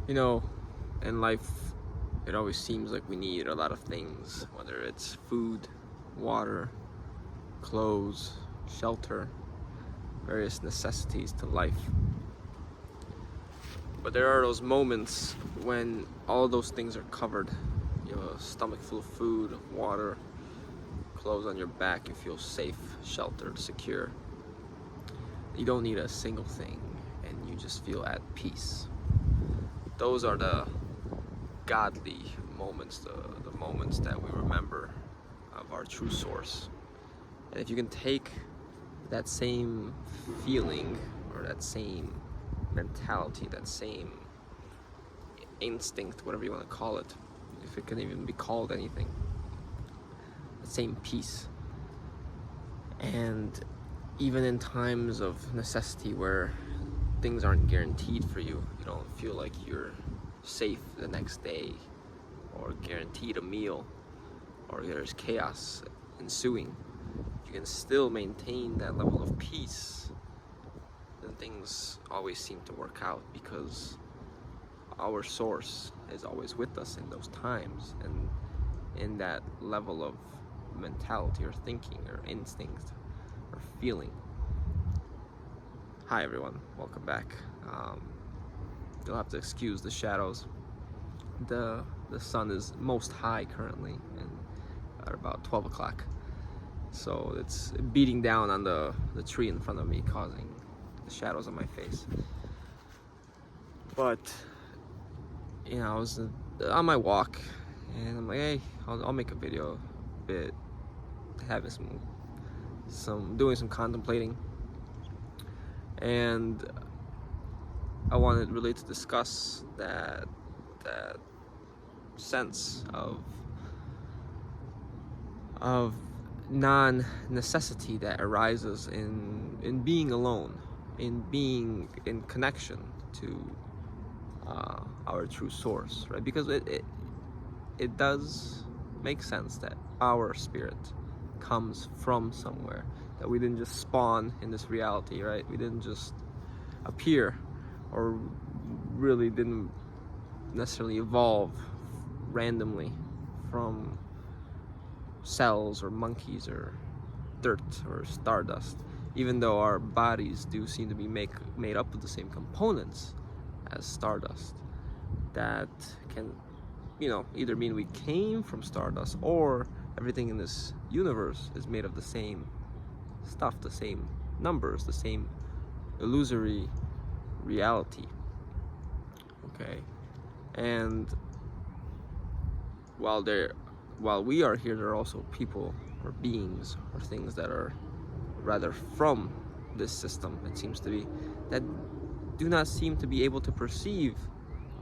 You know, in life, it always seems like we need a lot of things, whether it's food, water, clothes, shelter, various necessities to life. But there are those moments when all those things are covered. You have a stomach full of food, water, clothes on your back, you feel safe, sheltered, secure. You don't need a single thing, and you just feel at peace. Those are the godly moments, the moments that we remember of our true source. And if you can take that same feeling or that same mentality, that same instinct, whatever you want to call it, if it can even be called anything, the same peace. And even in times of necessity where things aren't guaranteed for you, you don't feel like you're safe the next day or guaranteed a meal, or there's chaos ensuing, you can still maintain that level of peace, then things always seem to work out, because our source is always with us in those times, and in that level of mentality or thinking or instinct or feeling. Hi everyone, welcome back. You'll have to excuse the shadows. The sun is most high currently, and at about 12 o'clock. So it's beating down on the tree in front of me, causing the shadows on my face. But, you know, I was on my walk, and I'm like, hey, I'll make a video, bit having doing some contemplating. And I wanted really to discuss that sense of non-necessity that arises in being alone, in being in connection to our true source, right? Because it does make sense that our spirit comes from somewhere, that we didn't just spawn in this reality, right? We didn't just appear, or really didn't necessarily evolve randomly from cells or monkeys or dirt or stardust, even though our bodies do seem to be made up of the same components as stardust. That can, you know, either mean we came from stardust, or everything in this universe is made of the same stuff, the same numbers, the same illusory reality. Okay, and while we are here, there are also people or beings or things that are rather from this system, it seems to be, that do not seem to be able to perceive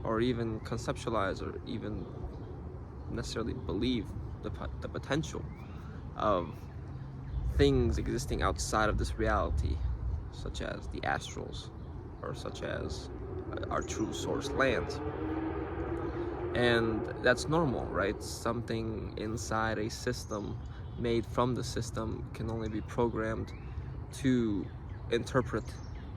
or even conceptualize or even necessarily believe the potential of things existing outside of this reality, such as the astrals, or such as our true source lands. And that's normal, right? Something inside a system made from the system can only be programmed to interpret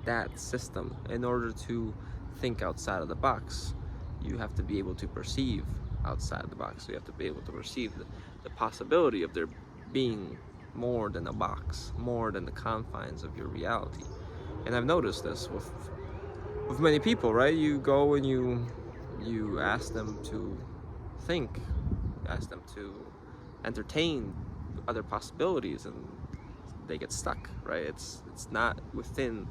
that system. In order to think outside of the box, you have to be able to perceive outside the box. You have to be able to perceive the possibility of there being more than a box, more than the confines of your reality. And I've noticed this with many people, right? You go and you ask them to think, ask them to entertain other possibilities, and they get stuck, right? It's not within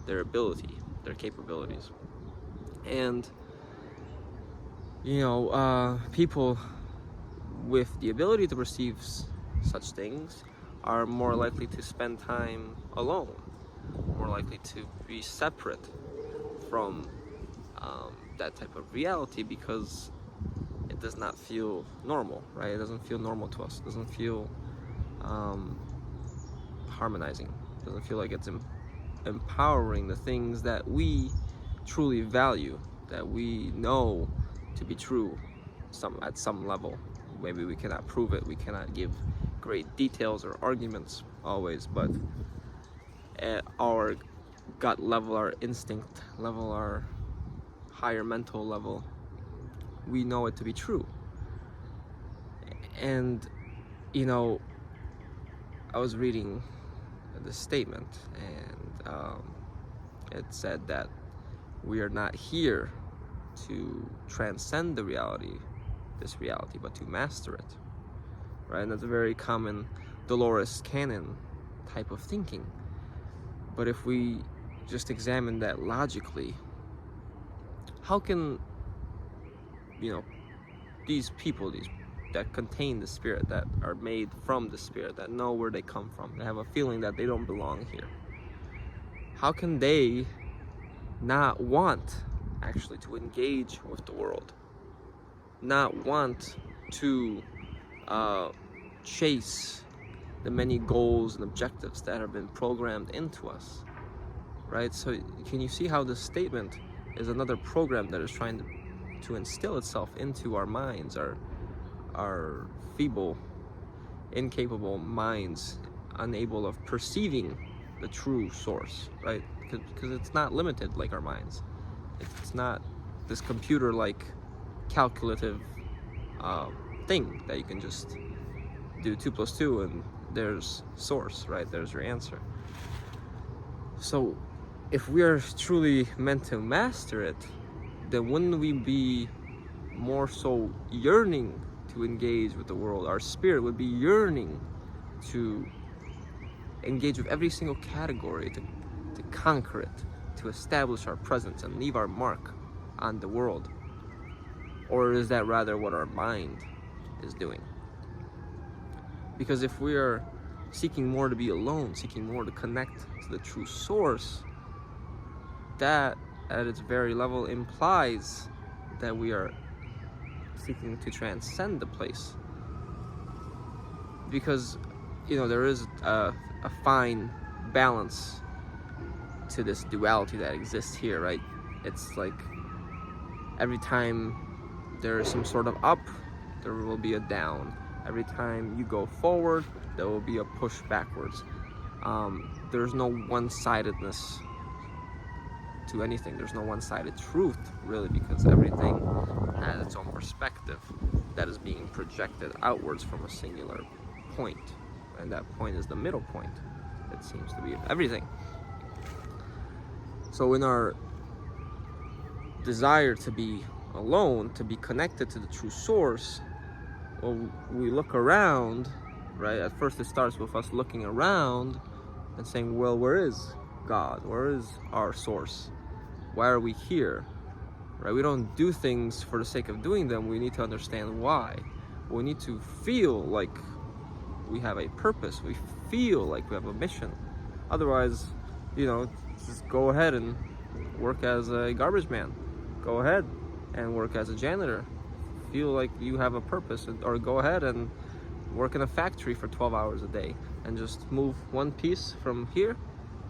their ability, their capabilities. And you know, people with the ability to perceive such things are more likely to spend time alone, more likely to be separate from that type of reality, because it does not feel normal, right? It doesn't feel normal to us. It doesn't feel harmonizing. It doesn't feel like it's empowering the things that we truly value, that we know to be true at some level. Maybe we cannot prove it, we cannot give great details or arguments always, but at our gut level, our instinct level, our higher mental level, we know it to be true. And you know, I was reading this statement, and it said that we are not here to transcend this reality, but to master it, right? And that's a very common Dolores Cannon type of thinking. But if we just examine that logically, how can, these people, these that contain the spirit, that are made from the spirit, that know where they come from, that have a feeling that they don't belong here, how can they not want actually to engage with the world, not want to chase the many goals and objectives that have been programmed into us, right? So can you see how this statement is another program that is trying to instill itself into our minds, our feeble, incapable minds, unable of perceiving the true source, right? Because it's not limited like our minds. It's not this computer-like calculative thing that you can just do 2 + 2 and there's source, right? There's your answer. So if we are truly meant to master it, then wouldn't we be more so yearning to engage with the world? Our spirit would be yearning to engage with every single category, to conquer it, to establish our presence and leave our mark on the world? Or is that rather what our mind is doing? Because if we are seeking more to be alone, seeking more to connect to the true source, that at its very level implies that we are seeking to transcend the place. Because there is a fine balance to this duality that exists here, right? It's like every time there is some sort of up, there will be a down. Every time you go forward, there will be a push backwards. There's no one-sidedness to anything. There's no one-sided truth, really, because everything has its own perspective that is being projected outwards from a singular point. And that point is the middle point, it seems to be, of everything. So in our desire to be alone, to be connected to the true source, well, we look around, right? At first it starts with us looking around and saying, well, where is God? Where is our source? Why are we here? Right? We don't do things for the sake of doing them. We need to understand why. We need to feel like we have a purpose. We feel like we have a mission. Otherwise, just go ahead and work as a garbage man. Go ahead and work as a janitor. Feel like you have a purpose, or go ahead and work in a factory for 12 hours a day and just move one piece from here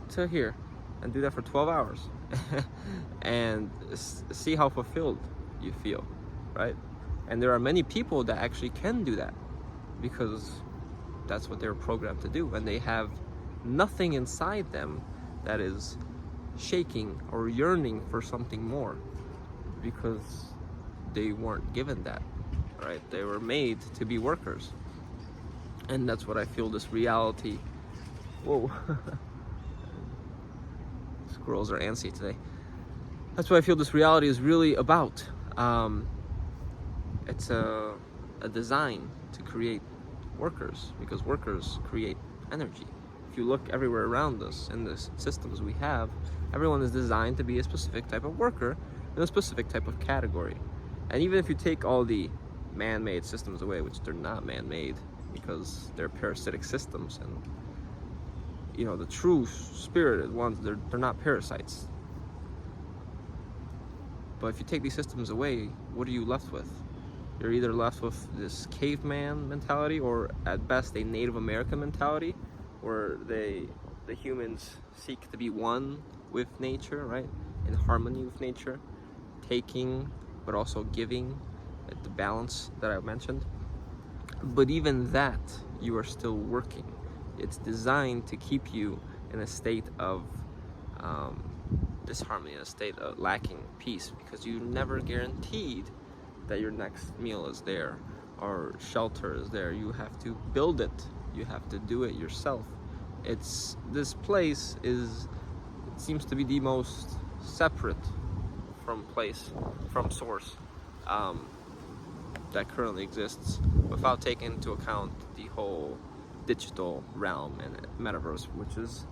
to here and do that for 12 hours and see how fulfilled you feel, right? And there are many people that actually can do that because that's what they're programmed to do, and they have nothing inside them that is shaking or yearning for something more, because they weren't given that, right? They were made to be workers. And that's what I feel this reality, whoa, squirrels are antsy today. That's what I feel this reality is really about. It's a design to create workers, because workers create energy. If you look everywhere around us in the systems we have, everyone is designed to be a specific type of worker in a specific type of category. And even if you take all the man-made systems away, which they're not man-made because they're parasitic systems, and the true spirited ones, they're not parasites. But if you take these systems away, what are you left with? You're either left with this caveman mentality, or at best a Native American mentality, where the humans seek to be one with nature, right? In harmony with nature, taking but also giving, at the balance that I mentioned. But even that, you are still working. It's designed to keep you in a state of disharmony, in a state of lacking peace, because you never guaranteed that your next meal is there or shelter is there. You have to build it. You have to do it yourself. This place seems to be the most separate from source, that currently exists, without taking into account the whole digital realm and metaverse, which is,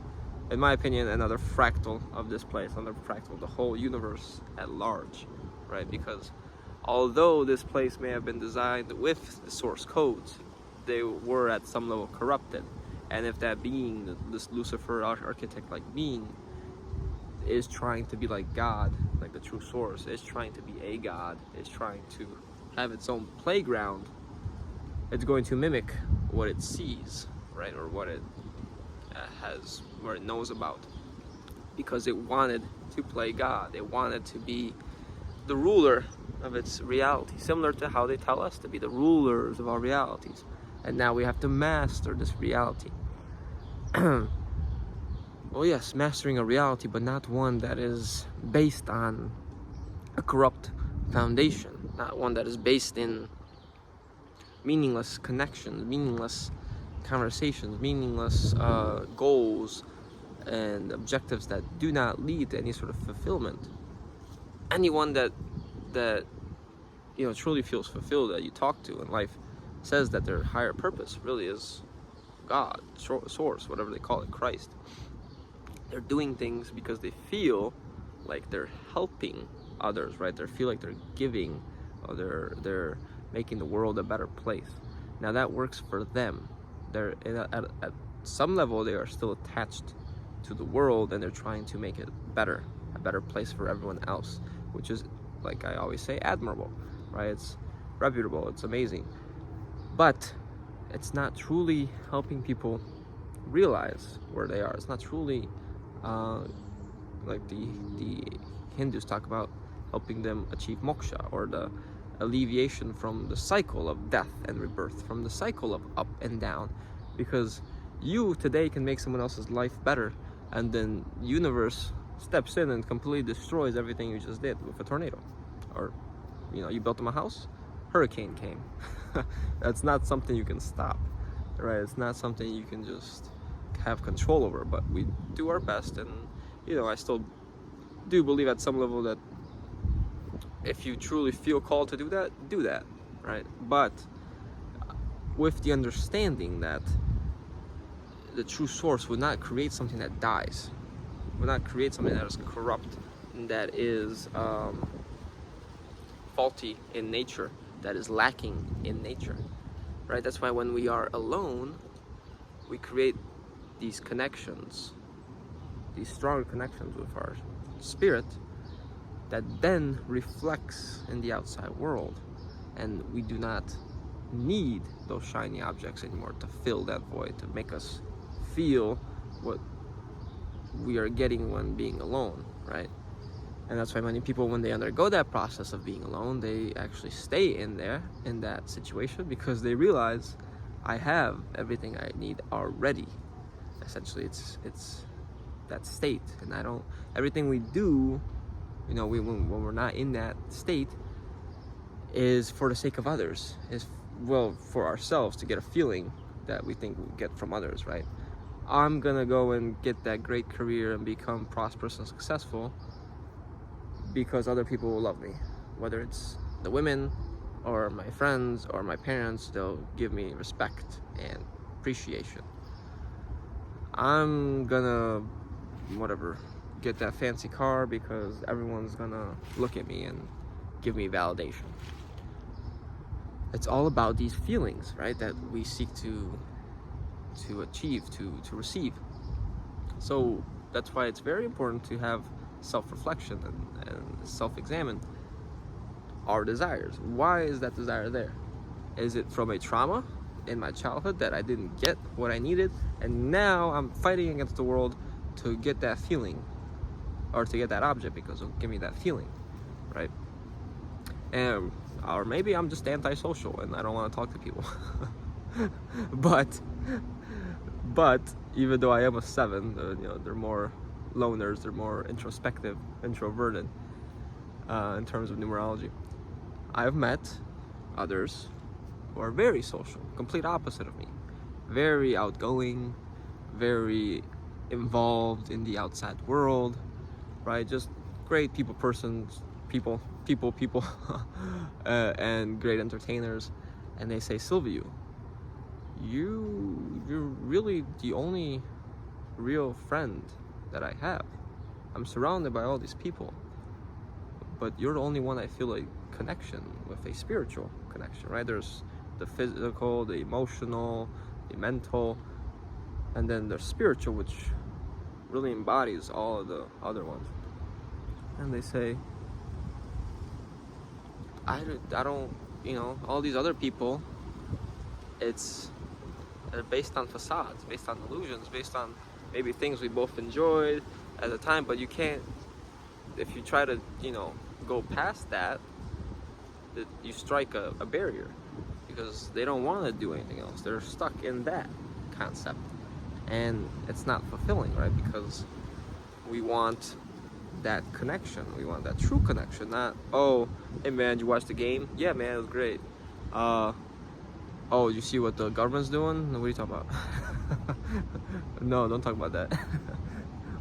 in my opinion, another fractal of this place, another fractal of the whole universe at large, right? Because although this place may have been designed with the source codes, they were at some level corrupted. And if that being, this Lucifer architect-like being, is trying to be like God, like the true source, is trying to be a God, is trying to have its own playground, it's going to mimic what it sees, right? Or what it where it knows about. Because it wanted to play God. It wanted to be the ruler of its reality, similar to how they tell us to be the rulers of our realities. And now we have to master this reality. Well, yes, mastering a reality, but not one that is based on a corrupt foundation, not one that is based in meaningless connections, meaningless conversations, meaningless goals and objectives that do not lead to any sort of fulfillment. Anyone that truly feels fulfilled, that you talk to in life, says that their higher purpose really is God, source, whatever they call it, Christ. They're doing things because they feel like they're helping others, right? They feel like they're giving, or they're making the world a better place. Now that works for them. They're at some level, they are still attached to the world, and they're trying to make it better, a better place for everyone else, which is, like I always say, admirable, right? It's reputable, it's amazing, but it's not truly helping people realize where they are. It's not truly like the Hindus talk about, helping them achieve moksha, or the alleviation from the cycle of death and rebirth, from the cycle of up and down. Because you today can make someone else's life better, and then universe steps in and completely destroys everything you just did with a tornado. Or you built them a house, hurricane came. That's not something you can stop, right? It's not something you can just have control over. But we do our best, and I still do believe at some level that if you truly feel called to do that, right? But with the understanding that the true source would not create something that dies, would not create something that is corrupt, that is faulty in nature, that is lacking in nature, right? That's why when we are alone, we create these connections, these stronger connections with our spirit, that then reflects in the outside world. And we do not need those shiny objects anymore to fill that void, to make us feel what we are getting when being alone, right? And that's why many people, when they undergo that process of being alone, they actually stay in that situation, because they realize, I have everything I need already. Essentially, it's that state, and everything we do, when we're not in that state, is for the sake of others, is for ourselves, to get a feeling that we think we get from others, right? I'm gonna go and get that great career and become prosperous and successful because other people will love me. Whether it's the women or my friends or my parents, they'll give me respect and appreciation. I'm gonna get that fancy car because everyone's gonna look at me and give me validation. It's all about these feelings, right, that we seek to achieve, to receive. So that's why it's very important to have self-reflection and self-examine our desires. Why is that desire there? Is it from a trauma in my childhood that I didn't get what I needed, and now I'm fighting against the world to get that feeling, or to get that object because it'll give me that feeling, right? Or maybe I'm just antisocial and I don't want to talk to people. but even though I am a 7, they're more loners, they're more introspective, introverted in terms of numerology. I've met others who are very social, complete opposite of me, very outgoing, very involved in the outside world, right? Just great people and great entertainers. And they say, Silvio, you're really the only real friend that I have. I'm surrounded by all these people, but you're the only one I feel a connection with, a spiritual connection, right? There's the physical, the emotional, the mental, and then the spiritual, which really embodies all of the other ones. And they say, I don't, all these other people, it's based on facades, based on illusions, based on maybe things we both enjoyed at the time, but you can't, if you try to, go past that, you strike a barrier, because they don't want to do anything else. They're stuck in that concept, and it's not fulfilling, right? Because we want that connection. We want that true connection, not, oh, hey man, did you watch the game? Yeah man, it was great. Oh, you see what the government's doing? What are you talking about? No, don't talk about that.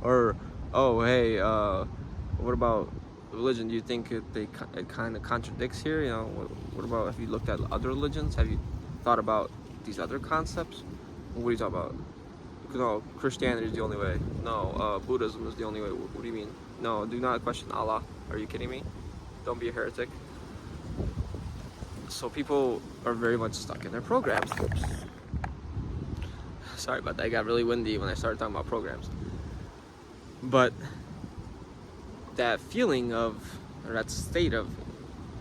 Or, oh, hey, what about religion? Do you think it kind of contradicts here? What about if you looked at other religions? Have you thought about these other concepts? What are you talking about? No, Christianity is the only way. No, Buddhism is the only way. What do you mean? No, do not question Allah. Are you kidding me? Don't be a heretic. So people are very much stuck in their programs. Oops. Sorry about that. I got really windy when I started talking about programs. But that feeling of, or that state of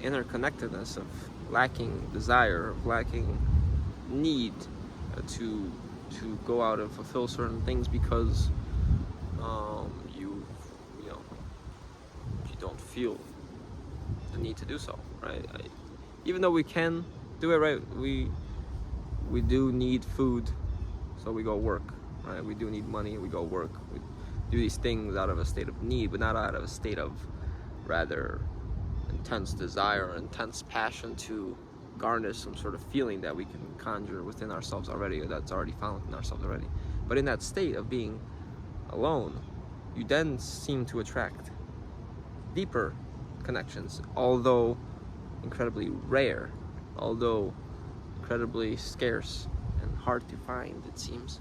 interconnectedness, of lacking desire, of lacking need to go out and fulfill certain things because you don't feel the need to do so, right? Even though we can do it, right? We do need food, so we go work, right? We do need money, we go work. We do these things out of a state of need, but not out of a state of rather intense desire, intense passion to garnish some sort of feeling that we can conjure within ourselves already, or that's already found within ourselves already. But in that state of being alone, you then seem to attract deeper connections, although incredibly rare, although incredibly scarce and hard to find, it seems.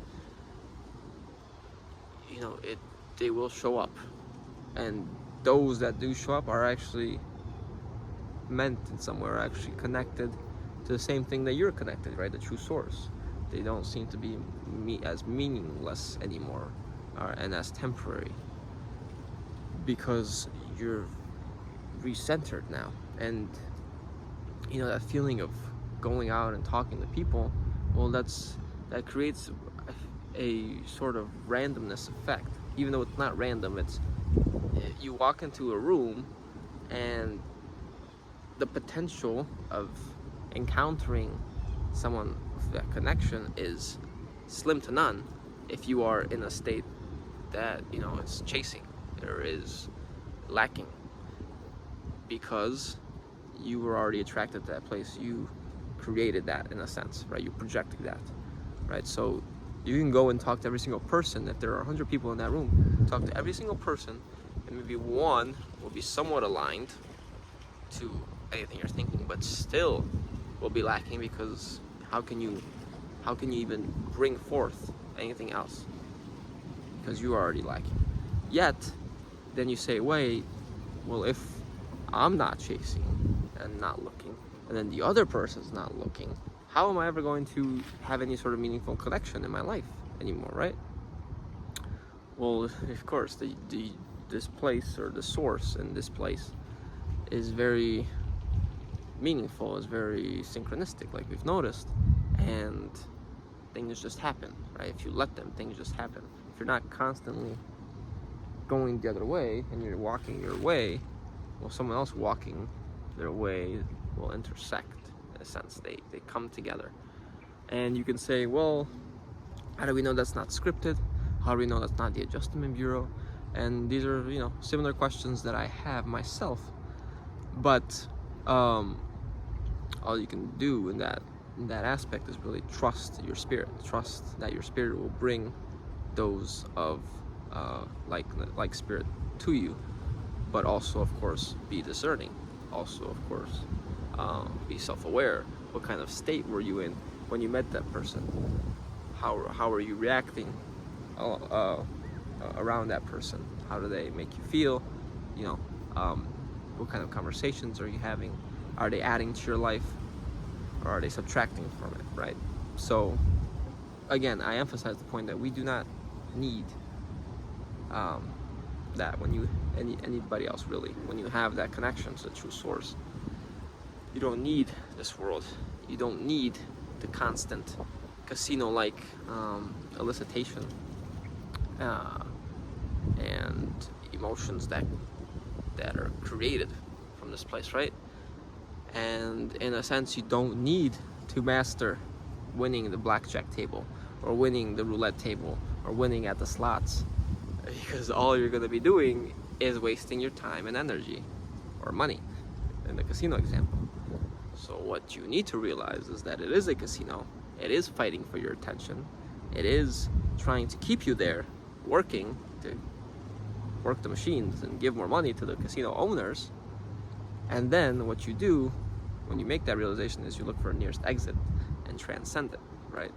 They will show up, and those that do show up are actually meant in some way, are actually connected to the same thing that you're connected, right? The true source. They don't seem to be as meaningless anymore, and as temporary, because you're recentered now. And that feeling of going out and talking to people, well, that creates a sort of randomness effect, even though it's not random. It's, you walk into a room and the potential of encountering someone with that connection is slim to none if you are in a state that it's chasing, or is lacking, because you were already attracted to that place. You created that, in a sense, right? You projected that, right? So you can go and talk to every single person. If there are 100 people in that room, talk to every single person, and maybe one will be somewhat aligned to anything you're thinking, but still will be lacking, because how can you even bring forth anything else? Because you are already lacking. Yet, then you say, wait, well, if I'm not chasing and not looking, and then the other person's not looking, how am I ever going to have any sort of meaningful connection in my life anymore, right? Well, of course, this place, or the source in this place, is very meaningful, is very synchronistic, like we've noticed, and things just happen, right? If you let them, things just happen. If you're not constantly going the other way and you're walking your way, well, someone else walking their way will intersect, in a sense. They come together. And you can say, well, how do we know that's not scripted? How do we know that's not the Adjustment Bureau? And these are, you know, similar questions that I have myself. But all you can do in that aspect is really trust your spirit. Trust that your spirit will bring those of like spirit to you, but also, of course, be discerning. Also, of course, be self-aware. What kind of state were you in when you met that person? How are you reacting around that person? How do they make you feel? You know, what kind of conversations are you having? Are they adding to your life, or are they subtracting from it, right? So again, I emphasize the point that we do not need that when you anybody else really, when you have that connection to the true source. You don't need this world. You don't need the constant casino-like elicitation and emotions that are created from this place, right? And in a sense, you don't need to master winning the blackjack table, or winning the roulette table, or winning at the slots, because all you're going to be doing is wasting your time and energy, or money, in the casino example. So what you need to realize is that it is a casino. It is fighting for your attention. It is trying to keep you there, working to work the machines and give more money to the casino owners. And then what you do when you make that realization is you look for a nearest exit and transcend it, right?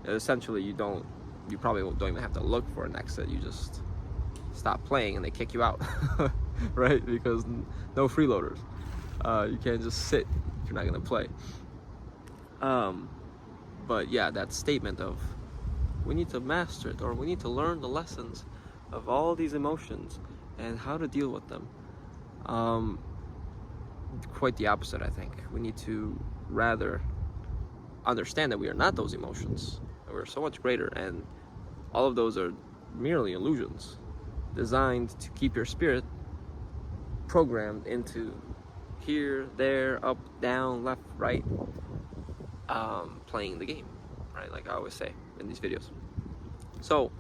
And essentially, you probably don't even have to look for an exit. You just stop playing and they kick you out, right? Because no freeloaders. You can't just sit if you're not gonna play. But yeah, that statement of we need to master it, or we need to learn the lessons of all these emotions and how to deal with them. Quite the opposite, I think. We need to rather understand that we are not those emotions. We're so much greater, and all of those are merely illusions designed to keep your spirit programmed into here, there, up, down, left, right, playing the game, right? Like I always say in these videos. So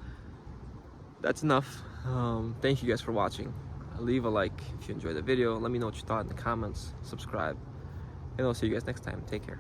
that's enough. Thank you guys for watching. Leave a like if you enjoyed the video. Let me know what you thought in the comments. Subscribe, and I'll see you guys next time. Take care.